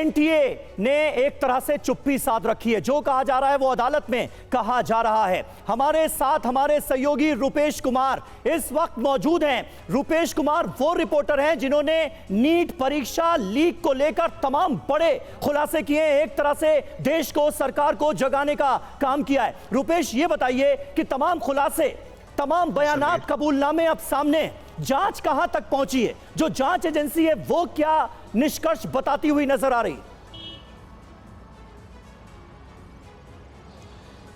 NTA ने एक तरह से चुप्पी साध रखी है। जो कहा जा रहा है वो अदालत में कहा जा रहा है। हमारे साथ हमारे सहयोगी रुपेश कुमार इस वक्त मौजूद हैं। रुपेश कुमार वो रिपोर्टर हैं जिन्होंने नीट परीक्षा लीक को लेकर तमाम बड़े खुलासे किए, एक तरह से देश को, सरकार को जगाने का काम किया है। रुपेश, ये बताइए कि तमाम खुलासे, तमाम बयानात, कबूलनामे अब सामने, जांच कहां तक पहुंची है? जो जांच एजेंसी है वो क्या निष्कर्ष बताती हुई नजर आ रही?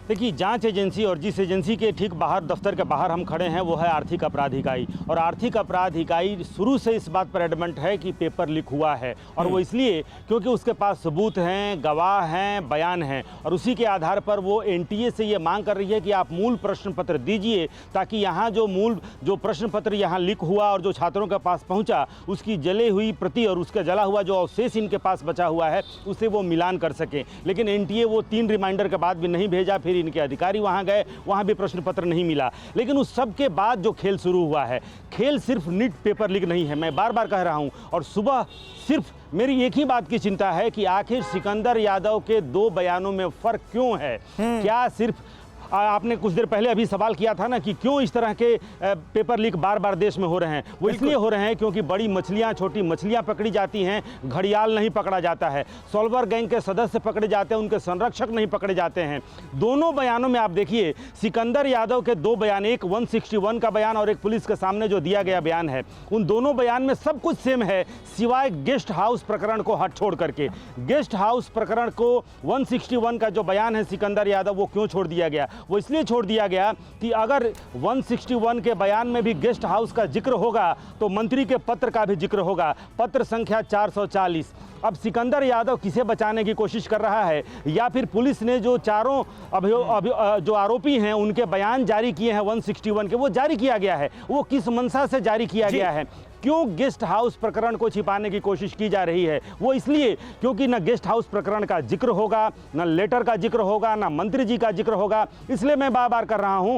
देखिए, जांच एजेंसी और जिस एजेंसी के ठीक बाहर, दफ्तर के बाहर हम खड़े हैं, वो है आर्थिक अपराध इकाई। और आर्थिक अपराध इकाई शुरू से इस बात पर एडमेंट है कि पेपर लीक हुआ है, और वो इसलिए क्योंकि उसके पास सबूत हैं, गवाह हैं, बयान हैं, और उसी के आधार पर वो एनटीए से ये मांग कर रही है कि आप मूल प्रश्न पत्र दीजिए, ताकि यहाँ जो प्रश्न पत्र यहाँ लीक हुआ और जो छात्रों के पास पहुँचा, उसकी जली हुई प्रति और उसका जला हुआ जो अवशेष इनके पास बचा हुआ है, उसे वो मिलान कर सकें। लेकिन एनटीए वो 3 रिमाइंडर के बाद भी नहीं भेजा। फिर इनके अधिकारी वहां गए, वहां भी प्रश्न पत्र नहीं मिला। लेकिन उस सब के बाद जो खेल शुरू हुआ है, खेल सिर्फ नीट पेपर लीक नहीं है, मैं बार बार कह रहा हूं। और सुबह सिर्फ मेरी एक ही बात की चिंता है कि आखिर सिकंदर यादव के 2 बयानों में फर्क क्यों है। क्या सिर्फ आपने कुछ देर पहले अभी सवाल किया था ना कि क्यों इस तरह के पेपर लीक बार बार देश में हो रहे हैं? वो इसलिए हो रहे हैं क्योंकि बड़ी मछलियां, छोटी मछलियां पकड़ी जाती हैं, घड़ियाल नहीं पकड़ा जाता है। सॉल्वर गैंग के सदस्य पकड़े जाते हैं, उनके संरक्षक नहीं पकड़े जाते हैं। दोनों बयानों में आप देखिए, सिकंदर यादव के 2 बयान, एक 161 का बयान और एक पुलिस के सामने जो दिया गया बयान है, उन दोनों बयान में सब कुछ सेम है, सिवाय गेस्ट हाउस प्रकरण को हट छोड़ करके। गेस्ट हाउस प्रकरण को 161 का जो बयान है सिकंदर यादव, वो क्यों छोड़ दिया गया? वो इसलिए छोड़ दिया गया कि अगर 161 के बयान में भी गेस्ट हाउस का जिक्र होगा तो मंत्री के पत्र का भी जिक्र होगा, पत्र संख्या 440। अब सिकंदर यादव किसे बचाने की कोशिश कर रहा है, या फिर पुलिस ने जो चारों जो आरोपी हैं उनके बयान जारी किए हैं 161 के, वो जारी किया गया है, वो किस मंशा से जारी किया गया है? क्यों गेस्ट हाउस प्रकरण को छिपाने की कोशिश की जा रही है? वो इसलिए क्योंकि न गेस्ट हाउस प्रकरण का जिक्र होगा, न लेटर का जिक्र होगा, न मंत्री जी का जिक्र होगा। इसलिए मैं बार बार कर रहा हूं